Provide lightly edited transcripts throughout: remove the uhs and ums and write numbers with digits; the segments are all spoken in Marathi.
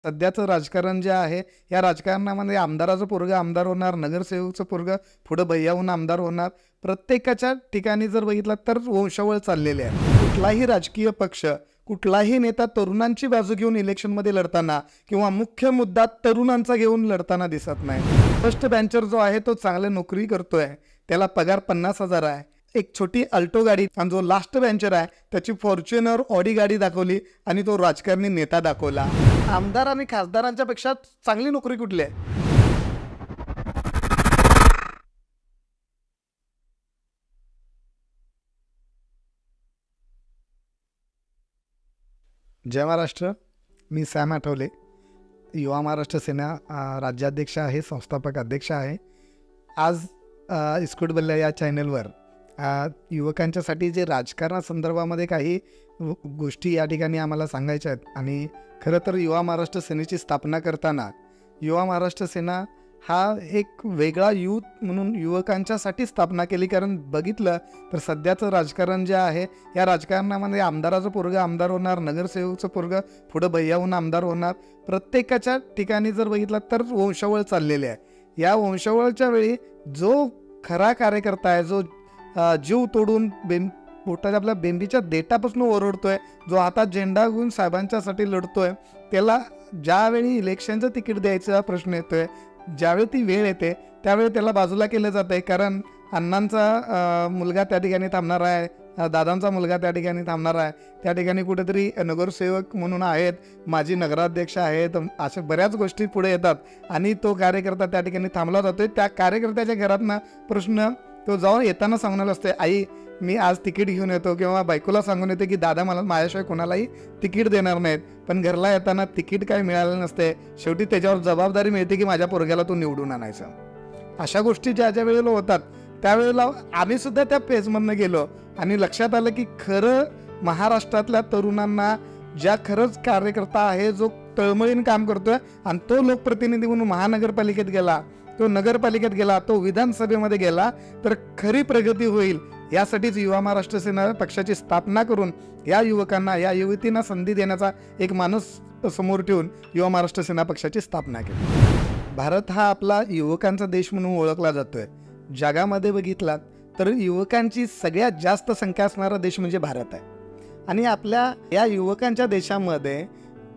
सध्याचं राजकारण जे आहे, या राजकारणामध्ये आमदाराचं पोरगं आमदार होणार, नगरसेवकचं पोरगं पुढं भैय्याहून आमदार होणार. प्रत्येकाच्या ठिकाणी जर बघितलं तर वंशावळ चाललेली आहे. कुठलाही राजकीय पक्ष, कुठलाही नेता तरुणांची बाजू घेऊन इलेक्शनमध्ये लढताना किंवा मुख्य मुद्दा तरुणांचा घेऊन लढताना दिसत नाही. फर्स्ट बेंचर जो आहे तो चांगली नोकरी करतोय, त्याला पगार 50,000 आहे. एक छोटी अल्टो गाडी आणि जो लास्ट बेंचर आहे त्याची फॉर्च्युनर ऑडी गाडी दाखवली आणि तो राजकारणी नेता दाखवला. आमदार आणि खासदारांच्या पेक्षा चांगली नोकरी कुठली आहे? जय महाराष्ट्र. मी सॅम आठवले, युवा महाराष्ट्र सेना राज्याध्यक्ष आहे, संस्थापक अध्यक्ष आहे. आज इस्कुट बल्ल्या या चॅनलवर युवकांच्यासाठी जे राजकारणासंदर्भामध्ये काही गोष्टी या ठिकाणी आम्हाला सांगायच्या आहेत. आणि खरं तर युवा महाराष्ट्र सेनेची स्थापना करताना युवा महाराष्ट्र सेना हा एक वेगळा यूथ म्हणून युवकांच्यासाठी स्थापना केली. कारण बघितलं तर सध्याचं राजकारण जे आहे, या राजकारणामध्ये आमदाराचं पोरगं आमदार होणार, नगरसेवकचं पोरगं पुढं भैय्याहून आमदार होणार. प्रत्येकाच्या ठिकाणी जर बघितलं तर वंशावळ चाललेली आहे. या वंशावळच्या वेळी जो खरा कार्यकर्ता आहे, जो जीव तोडून पोटाच्या आपल्या बेंबीच्या देठापासून ओरडतोय, जो हातात झेंडा घेऊन साहेबांच्यासाठी लढतोय, त्याला ज्यावेळी इलेक्शनचं तिकीट द्यायचा प्रश्न येतोय, ज्यावेळी ती वेळ येते त्यावेळी त्याला बाजूला केलं जातं आहे. कारण अण्णांचा मुलगा त्या ठिकाणी थांबणार आहे, दादांचा मुलगा त्या ठिकाणी थांबणार आहे, त्या ठिकाणी कुठेतरी नगरसेवक म्हणून आहेत, माजी नगराध्यक्ष आहेत, अशा बऱ्याच गोष्टी पुढे येतात आणि तो कार्यकर्ता त्या ठिकाणी थांबला जातोय. त्या कार्यकर्त्याच्या घरातनं प्रश्न तो जाऊन येताना सांगणार असते, आई मी आज तिकीट घेऊन येतो, किंवा बायकोला सांगून येते की दादा मला माझ्याशिवाय कोणालाही तिकीट देणार नाहीत. पण घरला येताना तिकीट काय मिळालं नसते. शेवटी त्याच्यावर जबाबदारी मिळते की माझ्या पोरग्याला तो निवडून आणायचा. अशा गोष्टी ज्या ज्या वेळेला होतात त्यावेळेला आम्ही सुद्धा त्या पेजमधनं गेलो आणि लक्षात आलं की खरं महाराष्ट्रातल्या तरुणांना ज्या खरंच कार्यकर्ता आहे, जो तळमळीने काम करतोय आणि तो लोकप्रतिनिधी म्हणून महानगरपालिकेत गेला, तो नगरपालिकेत गेला, तो विधानसभेमध्ये गेला, तर खरी प्रगती होईल. यासाठीच युवा महाराष्ट्र सेना पक्षाची स्थापना करून या युवकांना, या युवतींना संधी देण्याचा एक माणूस समोर ठेवून युवा महाराष्ट्र सेना पक्षाची स्थापना केली. भारत हा आपला युवकांचा देश म्हणून ओळखला जातोय. जगामध्ये बघितलात तर युवकांची सगळ्यात जास्त संख्या असणारा देश म्हणजे भारत आहे. आणि आपल्या या युवकांच्या देशामध्ये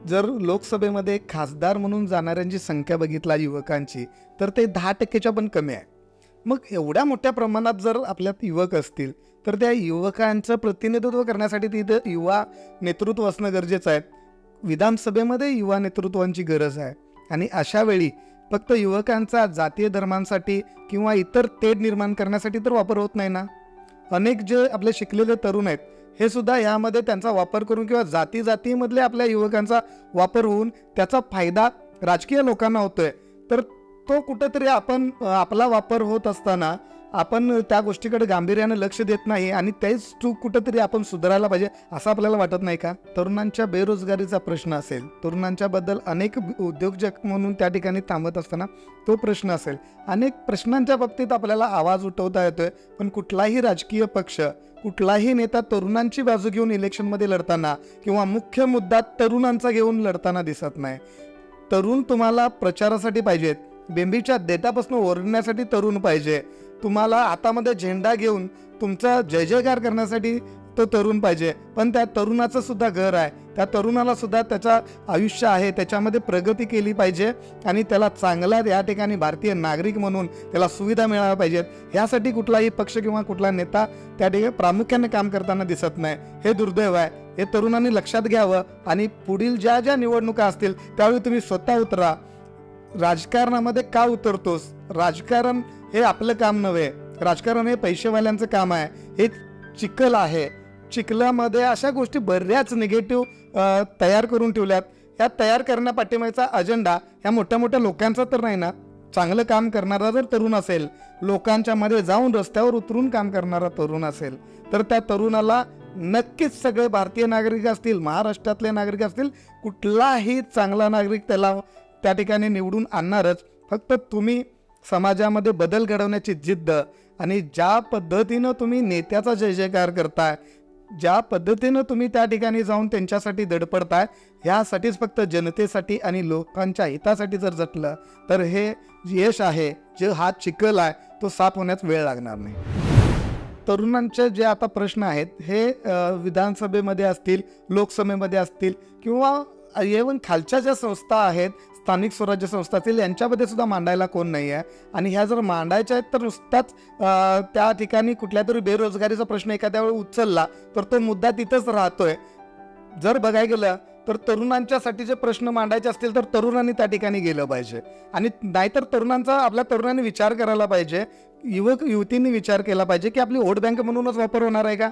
जर लोकसभेमध्ये खासदार म्हणून जाणाऱ्यांची संख्या बघितला युवकांची, तर ते 10% पण कमी आहे. मग एवढ्या मोठ्या प्रमाणात जर आपल्यात युवक असतील तर त्या युवकांचं प्रतिनिधित्व करण्यासाठी तिथं युवा नेतृत्व असणं गरजेचं आहे. विधानसभेमध्ये युवा नेतृत्वांची गरज आहे. आणि अशा वेळी फक्त युवकांचा जातीय धर्मांसाठी किंवा इतर तेढ निर्माण करण्यासाठी तर वापर होत नाही ना. अनेक जे आपले शिकलेले तरुण आहेत हे सुद्धा यामध्ये त्यांचा वापर करून किंवा जातीमधल्या आपल्या युवकांचा वापर होऊन त्याचा फायदा राजकीय लोकांना होतोय. तर तो कुठेतरी आपण आपला वापर होत असताना आपण त्या गोष्टीकडे गांभीर्याने लक्ष देत नाही आणि तेच चूक कुठेतरी आपण सुधारायला पाहिजे असं आपल्याला वाटत नाही का? तरुणांच्या बेरोजगारीचा प्रश्न असेल, तरुणांच्या बद्दल अनेक उद्योजक म्हणून त्या ठिकाणी थांबत असताना तो प्रश्न असेल, अनेक प्रश्नांच्या बाबतीत आपल्याला आवाज उठवता येतोय. पण कुठलाही राजकीय पक्ष, कुठलाही नेता तरुणांची बाजू घेऊन इलेक्शनमध्ये लढताना किंवा मुख्य मुद्दा तरुणांचा घेऊन लढताना दिसत नाही. तरुण तुम्हाला प्रचारासाठी पाहिजेत, बेंबीच्या देठापासून ओरडण्यासाठी तरुण पाहिजे, तुम्हाला हातामध्ये झेंडा घेऊन तुमचा जय जयकार करण्यासाठी तो तरुण पाहिजे. पण त्या तरुणाचं सुद्धा घर आहे, त्या तरुणाला सुद्धा त्याचं आयुष्य आहे, त्याच्यामध्ये प्रगती केली पाहिजे आणि त्याला चांगला या ठिकाणी भारतीय नागरिक म्हणून त्याला सुविधा मिळाल्या पाहिजेत. यासाठी कुठलाही पक्ष किंवा कुठला नेता त्या ठिकाणी प्रामुख्याने काम करताना दिसत नाही. हे दुर्दैव आहे. हे तरुणांनी लक्षात घ्यावं आणि पुढील ज्या ज्या निवडणुका असतील त्यावेळी तुम्ही स्वतः उतरा. राजकारणामध्ये का उतरतोस? राजकारण हे आपलं काम नव्हे, राजकारण हे पैसेवाल्यांचं काम आहे. हे चिखल आहे. चिखलामध्ये अशा गोष्टी बऱ्याच निगेटिव्ह तयार करून ठेवल्यात. ह्या तयार करण्यापाठीमागचा अजेंडा ह्या मोठ्या मोठ्या लोकांचा तर नाही ना. चांगलं काम करणारा जर तरुण असेल, लोकांच्या मध्ये जाऊन रस्त्यावर उतरून काम करणारा तरुण असेल, तर त्या तरुणाला नक्कीच सगळे भारतीय नागरिक असतील, महाराष्ट्रातले नागरिक असतील, कुठलाही चांगला नागरिक त्याला त्या ठिकाणी निवडून आणणारच. फक्त तुम्ही समाजामध्ये बदल घडवण्याची जिद्द आणि ज्या पद्धतीनं तुम्ही नेत्याचा जय जयकार करताय, ज्या पद्धतीनं तुम्ही त्या ठिकाणी जाऊन त्यांच्यासाठी धडपडताय, ह्यासाठीच फक्त जनतेसाठी आणि लोकांच्या हितासाठी जर झटलं तर हे यश आहे, जे हात चिखल आहे, तो साफ होण्यास वेळ लागणार नाही. तरुणांचे जे आता प्रश्न आहेत हे विधानसभेमध्ये असतील, लोकसभेमध्ये असतील किंवा इव्हन खालच्या ज्या संस्था आहेत, स्थानिक स्वराज्य संस्था असतील, यांच्यामध्ये सुद्धा मांडायला कोण नाही आहे. आणि ह्या जर मांडायच्या आहेत तर नुसत्याच त्या ठिकाणी कुठल्या तरी बेरोजगारीचा प्रश्न एखाद्या वेळी उचलला तर तो मुद्दा तिथंच राहतोय. जर बघायला गेलं तर तरुणांच्यासाठी जे प्रश्न मांडायचे असतील तर तरुणांनी त्या ठिकाणी गेलं पाहिजे. आणि नाहीतर आपल्या तरुणांनी विचार करायला पाहिजे, युवक युवतींनी विचार केला पाहिजे की आपली वोट बँक म्हणूनच वापर होणार आहे का?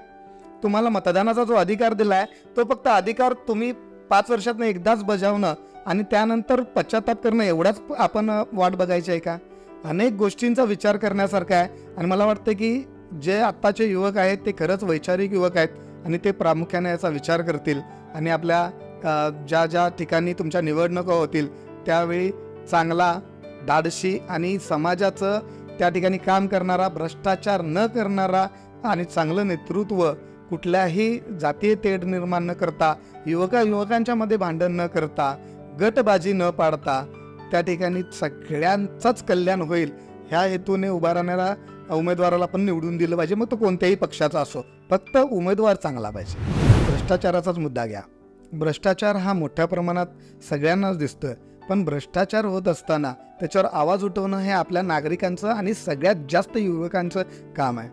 तुम्हाला मतदानाचा जो अधिकार दिला आहे तो फक्त अधिकार तुम्ही 5 वर्षातनं एकदाच बजावणं आणि त्यानंतर पश्चाताप करणं एवढ्याच आपण वाट बघायची आहे का? अनेक गोष्टींचा विचार करण्यासारखा आहे. आणि मला वाटतं की जे आत्ताचे युवक आहेत ते खरंच वैचारिक युवक आहेत आणि ते प्रामुख्याने याचा विचार करतील आणि आपल्या ज्या ज्या ठिकाणी तुमच्या निवडणुका होतील त्यावेळी चांगला, धाडसी आणि समाजाचं त्या ठिकाणी काम करणारा, भ्रष्टाचार न करणारा आणि चांगलं नेतृत्व, कुठल्याही जातीय तेढ निर्माण न करता, युवकांच्या मध्ये भांडण न करता, गटबाजी न पाडता त्या ठिकाणी सगळ्यांचंच कल्याण होईल ह्या हेतूने उभा राहणाऱ्या उमेदवाराला पण निवडून दिलं पाहिजे. मग तो कोणत्याही पक्षाचा असो, फक्त उमेदवार चांगला पाहिजे. भ्रष्टाचाराचाच मुद्दा घ्या. भ्रष्टाचार हा मोठ्या प्रमाणात सगळ्यांनाच दिसतोय, पण भ्रष्टाचार होत असताना त्याच्यावर आवाज उठवणं हे आपल्या नागरिकांचं आणि सगळ्यात जास्त युवकांचं काम आहे.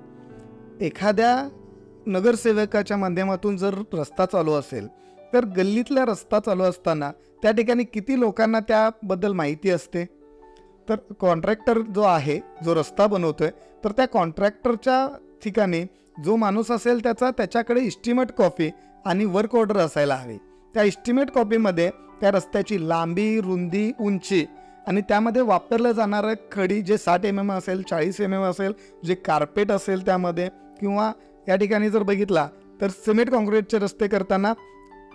एखाद्या नगरसेवकाच्या माध्यमातून जर रस्ता चालू असेल तर गल्लीतला रस्ता चालू असताना त्या ठिकाणी किती लोकांना त्याबद्दल माहिती असते? तर कॉन्ट्रॅक्टर जो आहे, जो रस्ता बनवतोय, तर त्या कॉन्ट्रॅक्टरच्या ठिकाणी जो माणूस असेल त्याच्याकडे इस्टिमेट कॉपी आणि वर्क ऑर्डर असायला हवी. त्या इस्टिमेट कॉपीमध्ये त्या रस्त्याची लांबी, रुंदी, उंची आणि त्यामध्ये वापरलं जाणारं खडी जे 60 mm असेल, 40 mm असेल, जे कार्पेट असेल त्यामध्ये, किंवा या ठिकाणी जर बघितला तर सिमेंट कॉन्क्रीटचे रस्ते करताना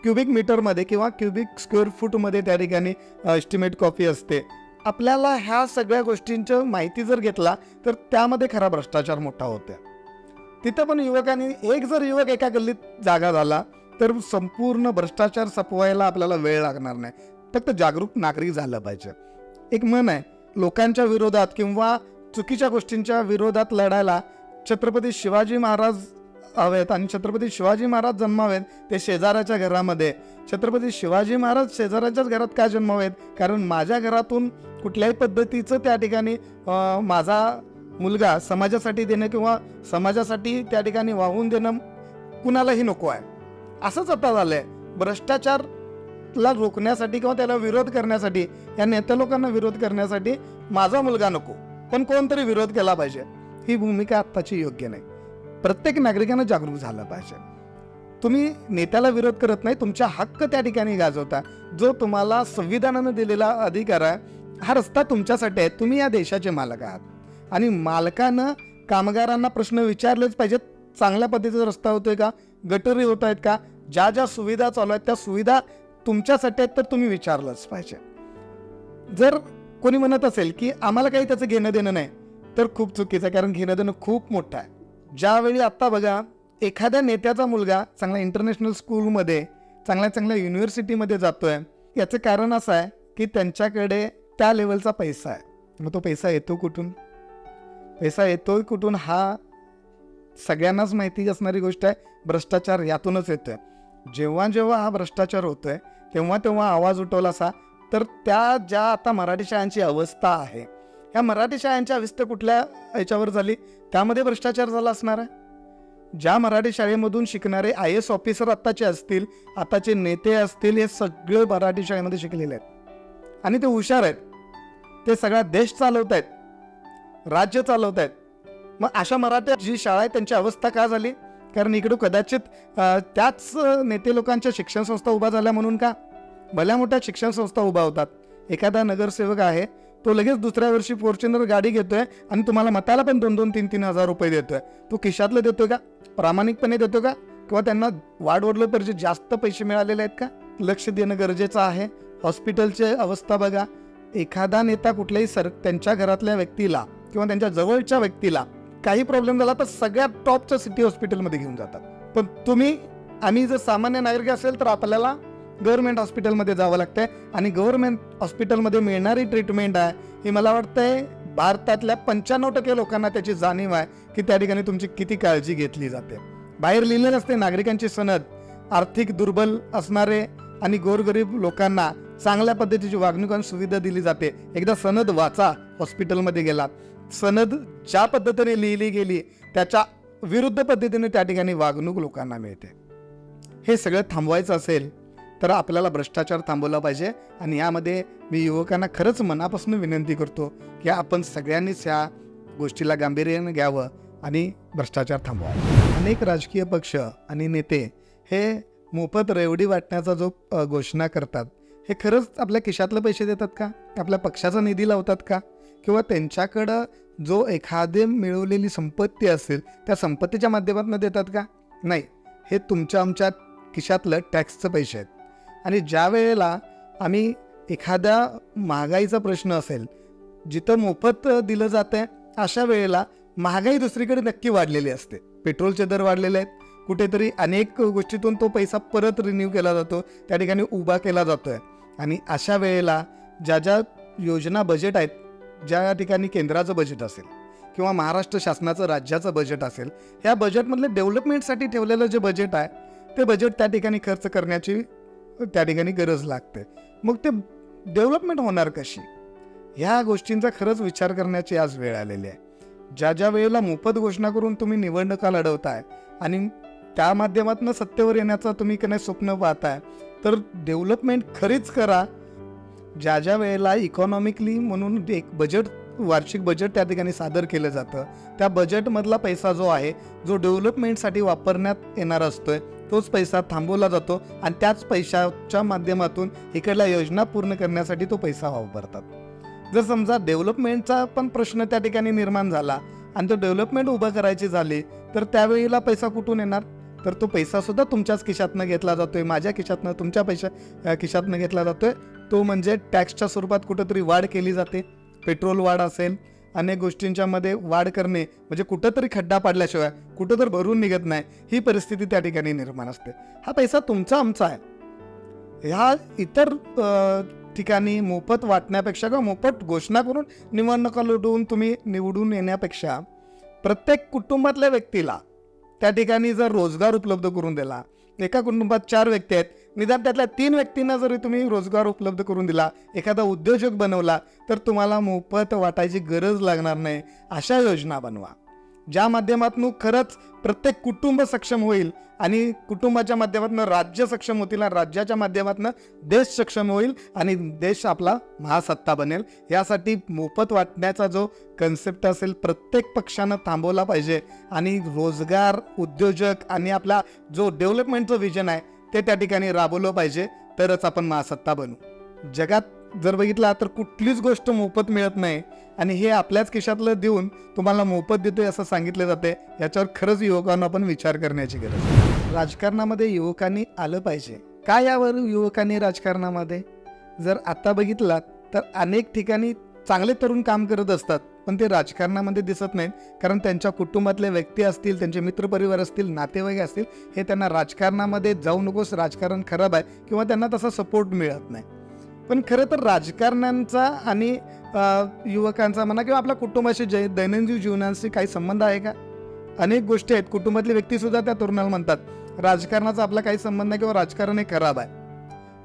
क्युबिक मीटरमध्ये किंवा क्युबिक स्क्वेअर फूटमध्ये त्या ठिकाणी एस्टिमेट कॉपी असते. आपल्याला ह्या सगळ्या गोष्टींचं माहिती जर घेतला तर त्यामध्ये खरा भ्रष्टाचार मोठा होतो. तिथं पण जर युवक एका गल्लीत जागा झाला तर संपूर्ण भ्रष्टाचार संपवायला आपल्याला वेळ लागणार नाही. फक्त जागरूक नागरिक झालं पाहिजे. एक म्हण आहे, लोकांच्या विरोधात किंवा चुकीच्या गोष्टींच्या विरोधात लढायला छत्रपती शिवाजी महाराज हवेत आणि छत्रपती शिवाजी महाराज जन्मावेत ते शेजाऱ्याच्या घरामध्ये. छत्रपती शिवाजी महाराज शेजाऱ्याच्याच घरात का जन्मावेत? कारण माझ्या घरातून कुठल्याही पद्धतीचं त्या ठिकाणी माझा मुलगा समाजासाठी देणं किंवा समाजासाठी त्या ठिकाणी वाहून देणं कुणालाही नको आहे. असंच आता झालंय. भ्रष्टाचारला रोखण्यासाठी किंवा त्याला विरोध करण्यासाठी, या नेत्या लोकांना विरोध करण्यासाठी माझा मुलगा नको पण कोणतरी विरोध केला पाहिजे, ही भूमिका आत्ताची योग्य नाही. प्रत्येक नागरिकांना जागरूक झालं पाहिजे. तुम्ही नेत्याला विरोध करत नाही, तुमचा हक्क त्या ठिकाणी गाजवता. जो तुम्हाला संविधानानं दिलेला अधिकार आहे, हा रस्ता तुमच्यासाठी आहे. तुम्ही या देशाचे मालक आहात आणि मालकानं कामगारांना प्रश्न विचारलेच पाहिजेत. चांगल्या पद्धतीचा रस्ता होतोय का? गटरी होत आहेत का? ज्या ज्या सुविधा चालू आहेत त्या सुविधा तुमच्यासाठी आहेत तर तुम्ही विचारलंच पाहिजे. जर कोणी म्हणत असेल की आम्हाला काही त्याचं घेणं देणं नाही तर खूप चुकीचं आहे, कारण घेणं देणं खूप मोठं आहे. ज्यावेळी आत्ता बघा, एखाद्या नेत्याचा मुलगा चांगल्या इंटरनॅशनल स्कूलमध्ये, चांगल्या युनिव्हर्सिटीमध्ये जातोय, याचं कारण असं आहे की त्यांच्याकडे त्या लेवलचा पैसा आहे. मग तो पैसा येतो कुठून? पैसा येतोय कुठून हा सगळ्यांनाच माहिती असणारी गोष्ट आहे. भ्रष्टाचार यातूनच येतोय. जेव्हा जेव्हा हा भ्रष्टाचार होतोय तेव्हा आवाज उठवला असा तर त्या ज्या आता मराठी शाळांची अवस्था आहे, ह्या मराठी शाळांची अवस्था कुठल्या ह्याच्यावर झाली? त्यामध्ये भ्रष्टाचार झाला असणार आहे. ज्या मराठी शाळेमधून शिकणारे IAS ऑफिसर आत्ताचे असतील, आताचे नेते असतील, हे सगळे मराठी शाळेमध्ये शिकलेले आहेत आणि ते हुशार आहेत. ते सगळा देश चालवत आहेत, राज्य चालवत आहेत. मग अशा मराठी जी शाळा आहे त्यांची अवस्था का झाली? कारण इकडं कदाचित त्याच नेते लोकांच्या शिक्षण संस्था उभा झाल्या म्हणून का? भल्या मोठ्या शिक्षण संस्था उभा होतात. एखादा नगरसेवक आहे, तो लगेच दुसऱ्या वर्षी फॉर्च्युनर गाडी घेतोय आणि तुम्हाला मताला पण 2-2, 3-3 हजार रुपये देतोय. तो खिशातलं देतोय का? प्रामाणिकपणे देतो का? किंवा त्यांना वाढवडलं पाहिजे, जास्त पैसे मिळालेले आहेत का? लक्ष देणं गरजेचं आहे. हॉस्पिटलची अवस्था बघा. एखादा नेता कुठल्याही त्यांच्या घरातल्या व्यक्तीला किंवा त्यांच्या जवळच्या व्यक्तीला काही प्रॉब्लेम झाला तर सगळ्यात टॉपच्या सिटी हॉस्पिटलमध्ये घेऊन जातात. पण आम्ही जर सामान्य नागरिक असेल तर आपल्याला गव्हर्नमेंट हॉस्पिटलमध्ये जावं लागतंय आणि गव्हर्नमेंट हॉस्पिटलमध्ये मिळणारी ट्रीटमेंट आहे ही मला वाटतंय भारतातल्या 95% लोकांना त्याची जाणीव आहे की त्या ठिकाणी तुमची किती काळजी घेतली जाते. बाहेर लिहिलेलं असते नागरिकांची सनद, आर्थिक दुर्बल असणारे आणि गोरगरीब लोकांना चांगल्या पद्धतीची वागणूक आणि सुविधा दिली जाते. एकदा सनद वाचा, हॉस्पिटलमध्ये गेला, सनद ज्या पद्धतीने लिहिली गेली त्याच्या विरुद्ध पद्धतीने त्या ठिकाणी वागणूक लोकांना मिळते. हे सगळं थांबवायचं असेल तर आपल्याला भ्रष्टाचार थांबवला पाहिजे आणि यामध्ये मी युवकांना खरंच मनापासून विनंती करतो की आपण सगळ्यांनीच या गोष्टीला गांभीर्याने घ्यावं आणि भ्रष्टाचार थांबवावा. अनेक राजकीय पक्ष आणि नेते हे मोफत रेवडी वाटण्याचा जो घोषणा करतात, हे खरंच आपल्या खिशातले पैसे देतात का? आपल्या पक्षाचा निधी लावतात का? किंवा त्यांच्याकडं जो एखादे मिळवलेली संपत्ती असेल त्या संपत्तीच्या माध्यमातून देतात का? नाही, हे तुमच्या आमच्या खिशातलं टॅक्सचं पैसे आहेत. आणि ज्या वेळेला आम्ही एखाद्या महागाईचा प्रश्न असेल, जिथं मोफत दिलं जातं आहे, अशा वेळेला महागाई दुसरीकडे नक्की वाढलेली असते. पेट्रोलचे दर वाढलेले आहेत, कुठेतरी अनेक गोष्टीतून तो पैसा परत रिन्यू केला जातो, त्या ठिकाणी उभा केला जातो आहे. आणि अशा वेळेला ज्या योजना बजेट आहेत, ज्या ठिकाणी केंद्राचं बजेट असेल किंवा महाराष्ट्र शासनाचं राज्याचं बजेट असेल, ह्या बजेटमधले डेव्हलपमेंटसाठी ठेवलेलं जे बजेट आहे ते बजेट त्या ठिकाणी खर्च करण्याची त्या ठिकाणी गरज लागते. मग ते डेव्हलपमेंट होणार कशी? ह्या गोष्टींचा खरंच विचार करण्याची आज वेळ आलेली आहे. ज्या वेळेला मोफत घोषणा करून तुम्ही निवडणुका लढवताय आणि त्या माध्यमातून सत्तेवर येण्याचा तुम्ही की नाही स्वप्न पाहताय, तर डेव्हलपमेंट खरीच करा. ज्या वेळेला इकॉनॉमिकली म्हणून एक बजेट, वार्षिक बजेट त्या ठिकाणी सादर केलं जातं, त्या बजेटमधला पैसा जो आहे, जो डेव्हलपमेंटसाठी वापरण्यात येणार असतोय, तोच पैसा थांबवला जातो आणि त्याच पैशाच्या माध्यमातून इकडल्या योजना पूर्ण करण्यासाठी तो पैसा वापरतात. जर समजा डेव्हलपमेंटचा पण प्रश्न त्या ठिकाणी निर्माण झाला आणि तो डेव्हलपमेंट उभं करायची झाली, तर पैसा कुठून येणार? तर तो पैसासुद्धा तुमच्याच खिशातनं घेतला जातोय, माझ्या खिशातनं, तुमच्या खिशातनं घेतला जातोय. तो म्हणजे टॅक्सच्या स्वरूपात कुठंतरी वाढ केली जाते. पेट्रोल वाढ असेल, अनेक गोष्टींच्या मध्ये वाढ करणे म्हणजे कुठंतरी खड्डा पाडल्याशिवाय कुठं तर भरून निघत नाही, ही परिस्थिती त्या ठिकाणी निर्माण असते. हा पैसा तुमचा आमचा आहे. ह्या इतर ठिकाणी मोफत वाटण्यापेक्षा किंवा मोफत घोषणा करून निवडणुका लढवून तुम्ही निवडून येण्यापेक्षा प्रत्येक कुटुंबातल्या व्यक्तीला त्या ठिकाणी जर रोजगार उपलब्ध करून दिला, एका कुटुंबात 4 व्यक्ती आहेत, निदान त्यातल्या 3 व्यक्तींना जरी तुम्ही रोजगार उपलब्ध करून दिला, एखादा उद्योजक बनवला, तर तुम्हाला मोफत वाटायची गरज लागणार नाही. अशा योजना बनवा ज्या माध्यमातून खरंच प्रत्येक कुटुंब सक्षम होईल आणि कुटुंबाच्या माध्यमातून राज्य सक्षम होतील आणि राज्याच्या माध्यमातून देश सक्षम होईल आणि देश आपला महासत्ता बनेल. यासाठी मोफत वाटण्याचा जो कन्सेप्ट असेल प्रत्येक पक्षानं थांबवला पाहिजे आणि रोजगार, उद्योजक आणि आपला जो डेव्हलपमेंटचं विजन आहे ते त्या ठिकाणी राबवलं पाहिजे, तरच आपण महासत्ता बनू. जगात जर बघितला तर कुठलीच गोष्ट मोफत मिळत नाही आणि हे आपल्याच खिशातलं देऊन तुम्हाला मोफत देतोय असं सांगितलं जाते. याच्यावर खरंच युवकांना आपण विचार करण्याची गरज आहे. राजकारणामध्ये युवकांनी आलं पाहिजे. काय यावर युवकांनी राजकारणामध्ये जर आता बघितलात तर अनेक ठिकाणी चांगले तरुण काम करत असतात, पण ते राजकारणामध्ये दिसत नाहीत, कारण त्यांच्या कुटुंबातले व्यक्ती असतील, त्यांचे मित्रपरिवार असतील, नातेवाईक असतील, हे त्यांना राजकारणामध्ये जाऊ नकोस, राजकारण खराब आहे किंवा त्यांना तसा सपोर्ट मिळत नाही. पण खरं तर राजकारण्यांचा आणि युवकांचा म्हणा किंवा आपल्या कुटुंबाशी दैनंदिन जीवनाशी काही संबंध आहे का? अनेक गोष्टी आहेत. कुटुंबातले व्यक्तीसुद्धा त्या तरुणाला म्हणतात राजकारणाचा आपला काही संबंध नाही किंवा राजकारण हे खराब आहे.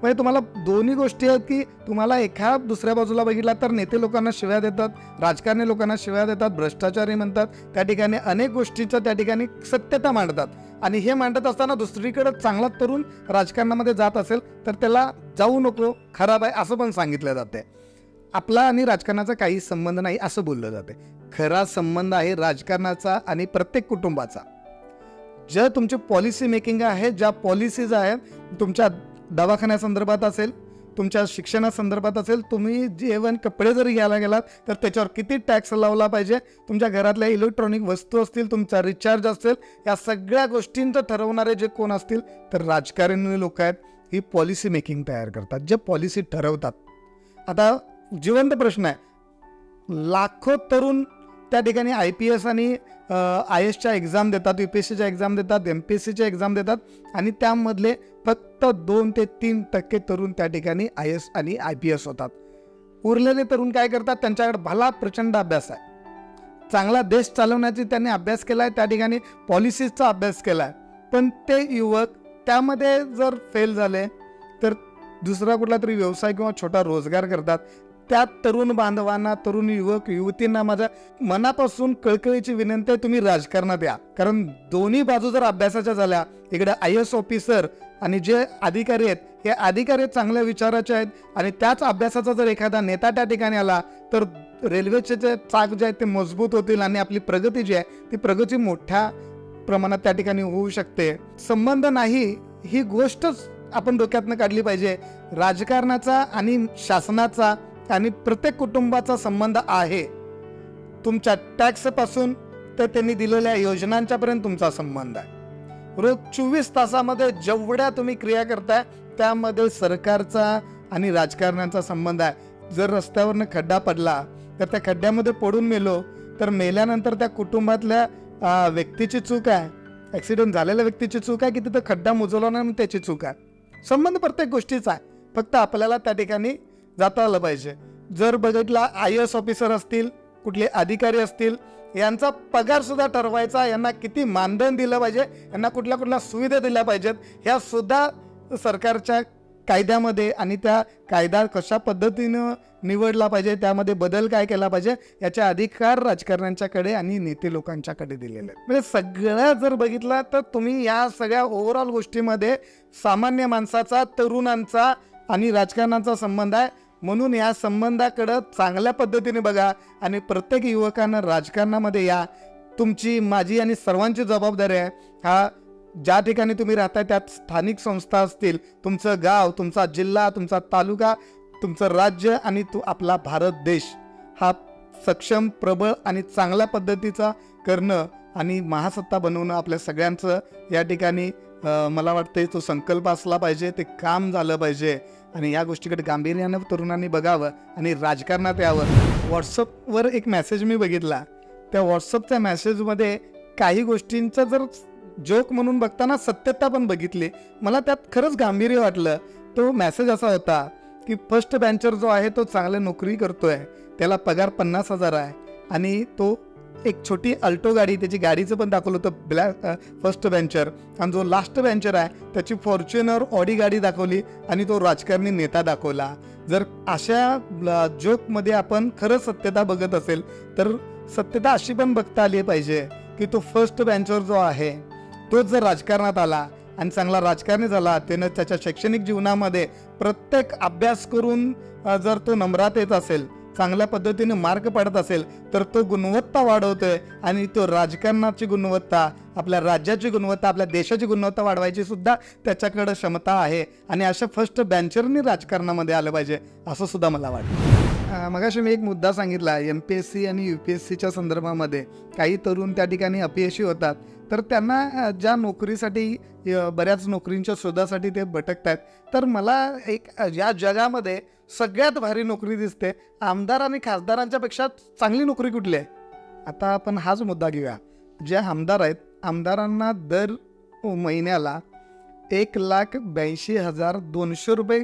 म्हणजे तुम्हाला दोन्ही गोष्टी आहेत की तुम्हाला एका दुसऱ्या बाजूला बघितला तर नेते लोकांना शिव्या देतात, राजकारणी लोकांना शिव्या देतात, भ्रष्टाचारी म्हणतात, त्या ठिकाणी अनेक गोष्टीचं त्या ठिकाणी सत्यता मांडतात. आणि हे मांडत असताना दुसरीकडे चांगला तरुण राजकारणामध्ये जात असेल तर त्याला जाऊ नको, खराब आहे असं पण सांगितलं जाते. आपला आणि राजकारणाचा काही संबंध नाही असं बोललं जाते. खरा संबंध आहे राजकारणाचा आणि प्रत्येक कुटुंबाचा. ज्या तुमची पॉलिसी मेकिंग आहे, ज्या पॉलिसीज आहेत, तुमच्या दवाखान्यासंदर्भात असेल, तुमच्या शिक्षणासंदर्भात असेल, तुम्ही जेवण कपडे जरी घ्यायला गेलात तर त्याच्यावर किती टॅक्स लावला पाहिजे, तुमच्या घरातल्या इलेक्ट्रॉनिक वस्तू असतील, तुमचा रिचार्ज असेल, या सगळ्या गोष्टींचं ठरवणारे जे कोण असतील तर राजकारणी लोक आहेत. ही पॉलिसी मेकिंग तयार करतात, जे पॉलिसी ठरवतात. आता जिवंत प्रश्न आहे, लाखो तरुण त्या ठिकाणी IPS आणि IASच्या एक्झाम देतात, UPSCच्या एक्झाम देतात, MPSCच्या एक्झाम देतात आणि त्यामधले फक्त 2 ते 3% तरुण त्या ठिकाणी IAS आणि IPS होतात. उरलेले तरुण काय करतात, त्यांच्याकडे भला प्रचंड अभ्यास आहे, चांगला देश चालवण्याची त्यांनी अभ्यास केला आहे, त्या ठिकाणी पॉलिसीजचा अभ्यास केला आहे, पण ते युवक त्यामध्ये जर फेल झाले तर दुसरा कुठला तरी व्यवसाय किंवा छोटा रोजगार करतात. त्या तरुण बांधवांना, तरुण युवक युवतींना माझ्या मनापासून कळकळीची विनंती आहे, तुम्ही राजकारणात या. कारण दोन्ही बाजू जर अभ्यासाच्या झाल्या, इकडे IAS ऑफिसर आणि जे अधिकारी आहेत, हे अधिकारी चांगल्या विचाराचे आहेत आणि त्याच अभ्यासाचा जर एखादा नेता त्या ठिकाणी आला तर रेल्वेचे जे चाक जे आहेत ते मजबूत होतील आणि आपली प्रगती जी आहे ती प्रगती मोठ्या प्रमाणात त्या ठिकाणी होऊ शकते. संबंध नाही ही गोष्टच आपण डोक्यातनं काढली पाहिजे. राजकारणाचा आणि शासनाचा आणि प्रत्येक कुटुंबाचा संबंध आहे. तुमच्या टॅक्सपासून तर त्यांनी दिलेल्या योजनांच्यापर्यंत तुमचा संबंध आहे. रोज 24 तासामध्ये जेवढ्या तुम्ही क्रिया करताय त्यामध्ये सरकारचा आणि राजकारणाचा संबंध आहे. जर रस्त्यावरनं खड्डा पडला तर त्या खड्ड्यामध्ये पडून मेलो तर मेल्यानंतर त्या कुटुंबातल्या व्यक्तीची चूक आहे, ॲक्सिडेंट झालेल्या व्यक्तीची चूक आहे की तिथं खड्डा मुजवला नाही त्याची चूक आहे. संबंध प्रत्येक गोष्टीचा आहे, फक्त आपल्याला त्या ठिकाणी जाता आलं पाहिजे. जर बघितला IAS ऑफिसर असतील, कुठले अधिकारी असतील, यांचा पगार सुद्धा ठरवायचा, यांना किती मानधन दिलं पाहिजे, यांना कुठल्या कुठल्या सुविधा दिल्या पाहिजेत, ह्या सुद्धा सरकारच्या कायद्यामध्ये आणि त्या कायदा कशा पद्धतीनं निवडला पाहिजे, त्यामध्ये बदल काय केला पाहिजे, याचे अधिकार राजकारण्यांच्याकडे आणि नेते लोकांच्याकडे दिलेले आहेत. म्हणजे सगळ्या जर बघितला तर तुम्ही या सगळ्या ओव्हरऑल गोष्टीमध्ये सामान्य माणसाचा, तरुणांचा आणि राजकारणाचा संबंध आहे. म्हणून या संबंधाकडं चांगल्या पद्धतीने बघा आणि प्रत्येक युवकांना राजकारणामध्ये या. तुमची, माझी आणि सर्वांची जबाबदारी आहे. हा ज्या ठिकाणी तुम्ही राहताय त्यात स्थानिक संस्था असतील, तुमचं गाव, तुमचा जिल्हा, तुमचा तालुका, तुमचं राज्य आणि आपला भारत देश हा सक्षम, प्रबळ आणि चांगल्या पद्धतीचा करणं आणि महासत्ता बनवणं आपल्या सगळ्यांचं या ठिकाणी मला वाटतं तो संकल्प असला पाहिजे, ते काम झालं पाहिजे आणि या गोष्टीकडे गांभीर्यानं तरुणांनी बघावं आणि राजकारणात यावं. व्हॉट्सअपवर एक मेसेज मी बघितला, त्या व्हॉट्सअपच्या मेसेजमध्ये काही गोष्टींचं जर जोक म्हणून बघताना सत्यता पण बघितली. मला त्यात खरंच गांभीर्य वाटलं. तो मेसेज असा होता की फर्स्ट बेंचर जो आहे तो चांगली नोकरी करतोय, त्याला पगार 50,000 आहे आणि तो एक छोटी अल्टो गाडी, त्याची गाडीचं पण दाखवलं होतं ब्लॅक फर्स्ट बेंचर, आणि जो लास्ट बेंचर आहे त्याची फॉर्च्युनर ऑडी गाडी दाखवली आणि तो राजकारणी नेता दाखवला. जर अशा जोकमध्ये आपण खरंच सत्यता बघत असेल तर सत्यता अशी पण बघता आली पाहिजे की तो फर्स्ट बेंचर जो आहे तोच जर राजकारणात आला आणि चांगला राजकारणी झाला, त्यानं त्याच्या शैक्षणिक जीवनामध्ये प्रत्येक अभ्यास करून जर तो नंबरात येत असेल, चांगल्या पद्धतीने मार्क पडत असेल तर तो गुणवत्ता वाढवतोय आणि तो राजकारणाची गुणवत्ता, आपल्या राज्याची गुणवत्ता, आपल्या देशाची गुणवत्ता वाढवायची सुद्धा त्याच्याकडे क्षमता आहे आणि अशा फर्स्ट बेंचरनी राजकारणामध्ये आलं पाहिजे असं सुद्धा मला वाटतं. मगाशी मी एक मुद्दा सांगितला, MPSC आणि UPSCच्या संदर्भामध्ये काही तरुण त्या ठिकाणी अपयशी होतात तर त्यांना ज्या नोकरीसाठी, बऱ्याच नोकरींच्या शोधासाठी ते भटकत आहेत, तर मला एक या जगामध्ये सगळ्यात भारी नोकरी दिसते आमदार आणि खासदारांच्या पेक्षा चांगली नोकरी कुठली आहे. आता आपण हाच मुद्दा घेऊया. जे आमदार आहेत, आमदारांना दर महिन्याला 1,82,200 रुपये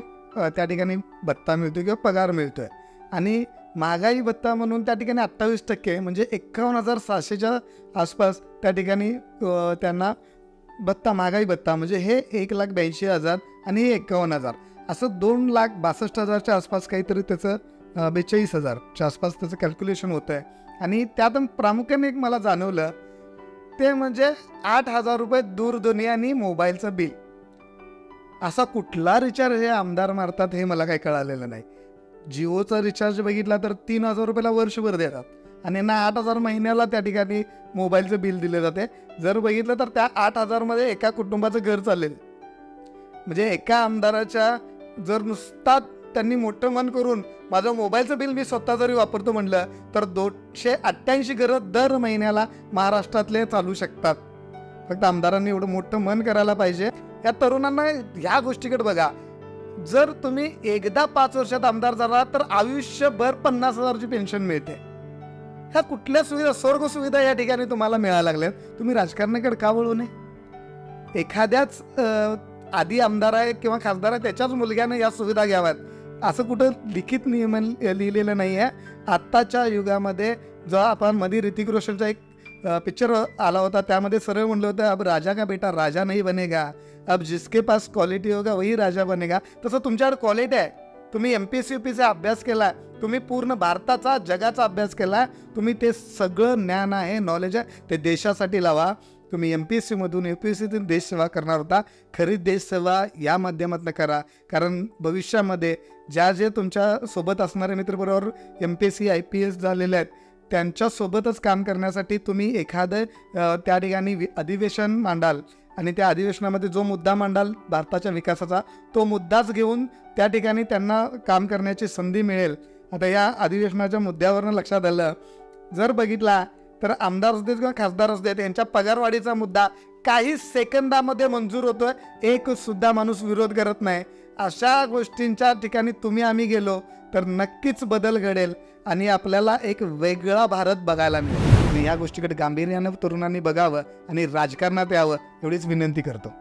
त्या ठिकाणी भत्ता मिळतो किंवा पगार मिळतोय आणि महागाई भत्ता म्हणून त्या ठिकाणी 28% म्हणजे 51,600च्या आसपास त्या ठिकाणी त्यांना भत्ता, महागाई भत्ता म्हणजे हे 1,82,000 आणि हे 51,000 असं 2,62,000च्या आसपास काहीतरी त्याचं 42,000च्या आसपास त्याचं कॅल्क्युलेशन होतं आहे. आणि त्यात प्रामुख्याने एक मला जाणवलं ते म्हणजे 8,000 रुपये दूरध्वनी आणि मोबाईलचं बिल. असा कुठला रिचार्ज हे आमदार मारतात हे मला काही कळालेलं नाही. जिओचा रिचार्ज बघितला तर 3,000 रुपयाला वर्षभर देतात आणि यांना 8,000 महिन्याला त्या ठिकाणी मोबाईलचं बिल दिले जाते. जर बघितलं तर त्या 8,000मध्ये एका कुटुंबाचं घर चालेल. म्हणजे एका आमदाराच्या जर नुसता त्यांनी मोठं मन करून माझं मोबाईलचं बिल मी स्वतः जरी वापरतो म्हटलं तर 288 घरं दर महिन्याला महाराष्ट्रातले चालू शकतात. फक्त आमदारांनी एवढं मोठं मन करायला पाहिजे. या तरुणांना ह्या गोष्टीकडे बघा, जर तुम्ही एकदा 5 वर्षात आमदार झाला तर आयुष्यभर 50,000ची पेन्शन मिळते. ह्या कुठल्या सुविधा, स्वर्ग सुविधा या ठिकाणी तुम्हाला मिळायला लागल्यात, तुम्ही राजकारणाकडे का वळू नये? एखाद्याच आधी आमदार आहे किंवा खासदार आहे त्याच्याच मुलग्याने या सुविधा घ्याव्यात असं कुठं लिखित नियम लिहिलेलं नाही आहे. आत्ताच्या युगामध्ये जो आपण मध्ये ऋतिक रोशनचा एक पिक्चर आला होता, त्यामध्ये सरळ म्हणलं होतं, अब राजा का बेटा राजा नहीं बनेगा, अब जिसके पास क्वालिटी होगा वही राजा बनेगा. तसं तुमच्याकडे क्वालिटी आहे, तुम्ही MPSC UPSC अभ्यास केला, तुम्ही पूर्ण भारताचा जगाचा अभ्यास केला, तुम्ही ते सगळं ज्ञान आहे, नॉलेज आहे, ते देशासाठी लावा. तुम्ही MPSCमधून UPSCतून देशसेवा करणार होता, खरी देशसेवा या माध्यमातून करा. कारण भविष्यामध्ये जे तुमच्या सोबत असणारे मित्रबरोबर MPSC IPS झालेले आहेत त्यांच्यासोबतच काम करण्यासाठी तुम्ही एखादं त्या ठिकाणी अधिवेशन मांडाल आणि त्या अधिवेशनामध्ये जो मुद्दा मांडाल भारताच्या विकासाचा, तो मुद्दाच घेऊन त्या ठिकाणी त्यांना काम करण्याची संधी मिळेल. आता या अधिवेशनाच्या मुद्द्यावरनं लक्षात आलं, जर बघितला तर आमदार असू देत किंवा खासदार असू देत यांच्या पगारवाढीचा मुद्दा काही सेकंदामध्ये मंजूर होतोय, एक सुद्धा माणूस विरोध करत नाही. अशा गोष्टींच्या ठिकाणी तुम्ही आम्ही गेलो तर नक्कीच बदल घडेल आणि आपल्याला एक वेगळा भारत बघायला मिळेल. आणि या गोष्टीकडे गांभीर्यानं तरुणांनी बघावं आणि राजकारणात यावं एवढीच विनंती करतो.